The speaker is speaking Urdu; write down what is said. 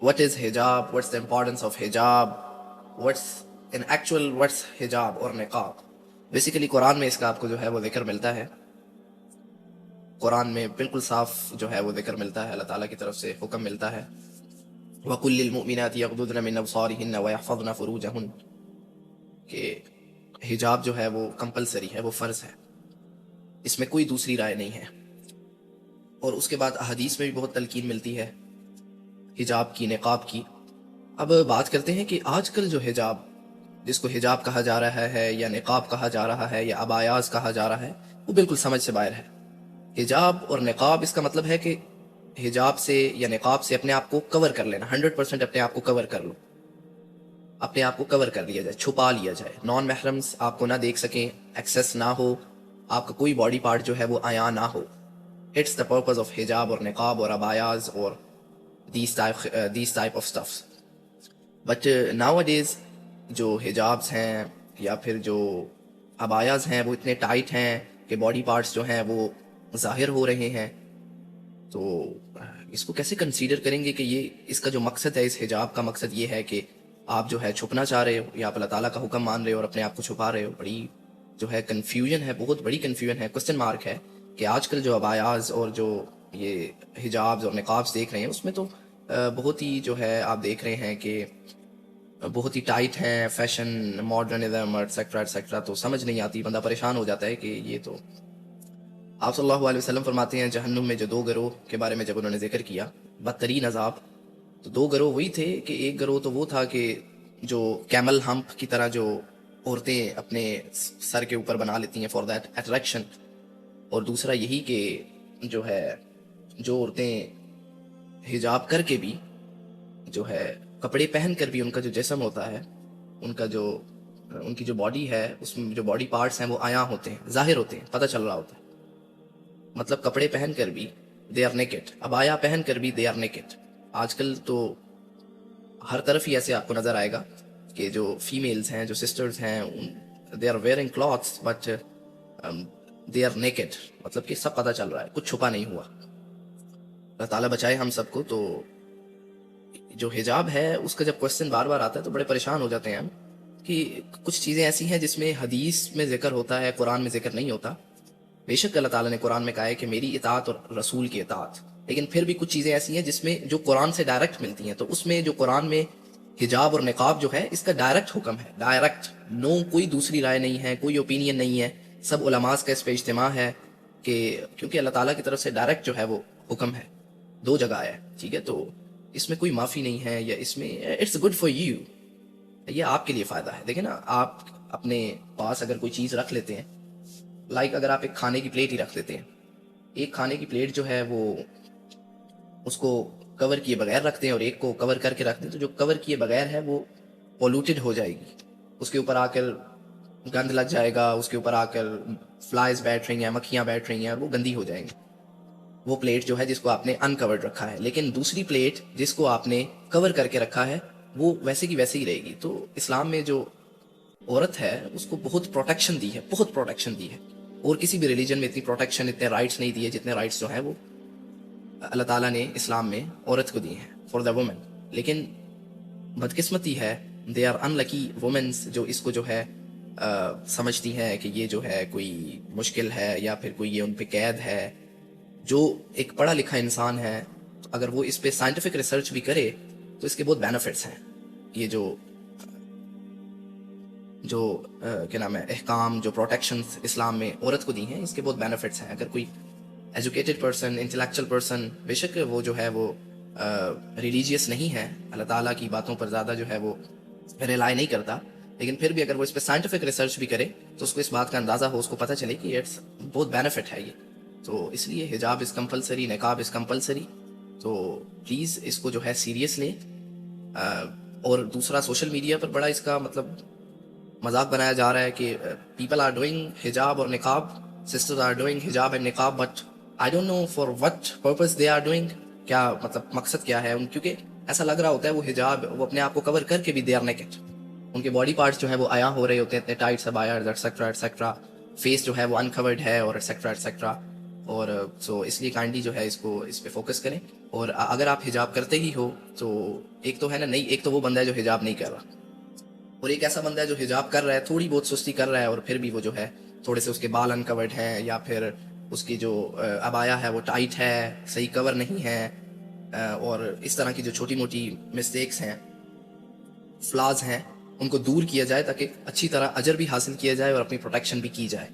what is hijab, what's the importance of hijab, what's hijab اور نقاب. بیسیکلی قرآن میں اس کا آپ کو جو ہے وہ ذکر ملتا ہے. قرآن میں بالکل صاف جو ہے وہ ذکر ملتا ہے, اللہ تعالیٰ کی طرف سے حکم ملتا ہے وَقُلْ لِلْمُؤْمِنَاتِ يَغْضُضْنَ مِنْ أَبْصَارِهِنَّ وَيَحْفَظْنَ فُرُوجَهُنَّ کہ حجاب جو ہے وہ کمپلسری ہے, وہ فرض ہے, اس میں کوئی دوسری رائے نہیں ہے. اور اس کے بعد احادیث میں بھی بہت تلقین ملتی ہے حجاب کی, نقاب کی. اب بات کرتے ہیں کہ آج کل جو حجاب, جس کو حجاب کہا جا رہا ہے یا نقاب کہا جا رہا ہے یا عبایاز کہا جا رہا ہے, وہ بالکل سمجھ سے باہر ہے. حجاب اور نقاب اس کا مطلب ہے کہ حجاب سے یا نقاب سے اپنے آپ کو کور کر لینا, 100% اپنے آپ کو کور کر لو, اپنے آپ کو کور کر لیا جائے, چھپا لیا جائے, نان محرمز آپ کو نہ دیکھ سکیں, ایکسیس نہ ہو, آپ کا کوئی باڈی پارٹ جو ہے وہ عیاں نہ ہو. اٹس دا پرپز آف حجاب اور نقاب اور عبایاز اور these type of stuffs. But nowadays جو حجابس ہیں یا پھر جو عبایاز ہیں وہ اتنے ٹائٹ ہیں کہ باڈی پارٹس جو ہیں وہ ظاہر ہو رہے ہیں. تو اس کو کیسے کنسیڈر کریں گے کہ یہ اس کا جو مقصد ہے, اس حجاب کا مقصد یہ ہے کہ آپ جو ہے چھپنا چاہ رہے ہو یا آپ اللہ تعالیٰ کا حکم مان رہے ہو اور اپنے آپ کو چھپا رہے ہو. بڑی جو ہے کنفیوژن ہے, بہت بڑی کنفیوژن ہے, کوسچن مارک ہے کہ آج کل جو عبایاز اور جو یہ حجابز اور نقابز دیکھ رہے ہیں اس میں تو بہت ہی جو ہے آپ دیکھ رہے ہیں کہ بہت ہی ٹائٹ ہیں, فیشن, ماڈرنزم ایٹسیکٹرا ایٹسیکٹرا. تو سمجھ نہیں آتی, بندہ پریشان ہو جاتا ہے کہ یہ تو. آپ صلی اللہ علیہ وسلم فرماتے ہیں جہنم میں جو 2 گروہ کے بارے میں جب انہوں نے ذکر کیا, بدترین عذاب, تو 2 گروہ وہی تھے کہ ایک گروہ تو وہ تھا کہ جو کیمل ہمپ کی طرح جو عورتیں اپنے سر کے اوپر بنا لیتی ہیں فار دیٹ اٹریکشن, اور دوسرا یہی کہ جو ہے جو عورتیں حجاب کر کے بھی جو ہے کپڑے پہن کر بھی ان کا جو جسم ہوتا ہے, ان کی جو باڈی ہے اس میں جو باڈی پارٹس ہیں وہ عیاں ہوتے ہیں, ظاہر ہوتے ہیں, پتہ چل رہا ہوتا ہے. مطلب کپڑے پہن کر بھی دے آر نیکڈ, عبایا پہن کر بھی دے آر نیکڈ. آج کل تو ہر طرف ہی ایسے آپ کو نظر آئے گا کہ جو فیمیلز ہیں, جو سسٹرز ہیں, they are wearing clothes but they are naked. مطلب کہ سب پتہ چل رہا ہے, کچھ چھپا نہیں ہوا. اللہ تعالیٰ بچائے ہم سب کو. تو جو حجاب ہے اس کا جب کوشچن بار بار آتا ہے تو بڑے پریشان ہو جاتے ہیں ہم کہ کچھ چیزیں ایسی ہیں جس میں حدیث میں ذکر ہوتا ہے, قرآن میں ذکر نہیں ہوتا. بے شک اللہ تعالیٰ نے قرآن میں کہا ہے کہ میری اطاعت اور رسول کی اطاعت, لیکن پھر بھی کچھ چیزیں ایسی ہیں جس میں جو قرآن سے ڈائریکٹ ملتی ہیں. تو اس میں جو قرآن میں حجاب اور نقاب جو ہے اس کا ڈائریکٹ حکم ہے, ڈائریکٹ, نو کوئی دوسری رائے نہیں ہے, کوئی اوپینین نہیں ہے, سب علماء کا اس پہ اجتماع ہے کہ کیونکہ اللہ تعالیٰ کی طرف سے ڈائریکٹ جو ہے وہ حکم ہے, 2 جگہ آیا ہے, ٹھیک ہے. تو اس میں کوئی معافی نہیں ہے, یا اس میں اٹس گڈ فار یو, یہ آپ کے لیے فائدہ ہے. دیکھیں نا, آپ اپنے پاس اگر کوئی چیز رکھ لیتے ہیں, لائک اگر آپ ایک کھانے کی پلیٹ ہی رکھ لیتے ہیں, ایک کھانے کی پلیٹ جو ہے وہ اس کو کور کیے بغیر رکھتے ہیں اور ایک کو کور کر کے رکھتے ہیں, تو جو کور کیے بغیر ہے وہ پولوٹیڈ ہو جائے گی, اس کے اوپر آ کر گند لگ جائے گا, اس کے اوپر آ کر فلائز بیٹھ رہی ہیں, مکھیاں بیٹھ رہی ہیں, اور وہ گندی ہو جائیں گی. وہ پلیٹ جو ہے جس کو آپ نے انکورڈ رکھا ہے, لیکن دوسری پلیٹ جس کو آپ نے کور کر کے رکھا ہے وہ ویسے کی ویسے ہی رہے گی. تو اسلام میں جو عورت ہے اس کو بہت پروٹیکشن دی ہے, بہت پروٹیکشن دی ہے, اور کسی بھی ریلیجن میں اتنی پروٹیکشن, اتنے رائٹس نہیں دیے جتنے رائٹس جو ہیں وہ اللہ تعالیٰ نے اسلام میں عورت کو دی ہیں, فار دا وومن. لیکن بدقسمتی ہے, they are in lucky women's جو اس کو جو ہے سمجھتی ہیں کہ یہ جو ہے کوئی مشکل ہے یا پھر کوئی یہ ان پہ قید ہے. جو ایک پڑھا لکھا انسان ہے اگر وہ اس پہ سائنٹیفک ریسرچ بھی کرے تو اس کے بہت بینیفٹس ہیں. یہ جو کیا نام ہے احکام, جو پروٹیکشنز اسلام میں عورت کو دی ہیں, اس کے بہت بینیفٹس ہیں. اگر کوئی ایجوکیٹڈ پرسن, انٹلیکچوئل پرسن, بے شک وہ جو ہے وہ ریلیجیس نہیں ہے, اللہ تعالیٰ کی باتوں پر زیادہ جو ہے وہ ریلائی نہیں کرتا, لیکن پھر بھی اگر وہ اس پہ سائنٹیفک ریسرچ بھی کرے تو اس کو اس بات کا اندازہ ہو, اس کو پتہ چلے کہ اٹس بہت بینیفٹ ہے یہ. تو اس لیے حجاب از کمپلسری, نقاب از کمپلسری. تو پلیز اس کو جو ہے سیریس لیں. اور دوسرا, سوشل میڈیا پر بڑا اس کا مطلب مذاق بنایا جا رہا ہے کہ پیپل آر ڈوئنگ حجاب اور نقاب, سسٹرز آر ڈوئنگ حجاب اینڈ نقاب, but I don't know for what purpose they are doing, کیا مطلب مقصد کیا ہے ان, کیونکہ ایسا لگ رہا ہوتا ہے وہ حجاب, وہ اپنے آپ کو کور کر کے بھی دے آر نیکڈ, ان کے باڈی پارٹس جو ہیں وہ عیاں ہو رہے ہوتے ہیں, اتنے ٹائٹ سب آیا ایٹسیکٹرا ایٹسیکٹرا, فیس جو ہے وہ انکورڈ ہے اور ایٹسیکٹرا ایٹسیکٹرا. اور سو اس لیے کائنڈلی جو ہے اس پہ فوکس کریں. اور اگر آپ حجاب کرتے ہی ہو تو ایک تو ہے نا نہیں، ایک تو وہ بندہ ہے جو حجاب نہیں کر رہا، اور ایک ایسا بندہ ہے جو حجاب کر رہا ہے، تھوڑی بہت سستی کر رہا ہے، اور پھر بھی وہ جو ہے تھوڑے سے اس کے بال انکورڈ ہیں، یا پھر اس کی جو عبایا ہے وہ ٹائٹ ہے، صحیح کور نہیں ہے، اور اس طرح کی جو چھوٹی موٹی مسٹیکس ہیں، فلاز ہیں، ان کو دور کیا جائے تاکہ اچھی طرح اجر بھی حاصل کیا جائے اور اپنی پروٹیکشن بھی کی جائے.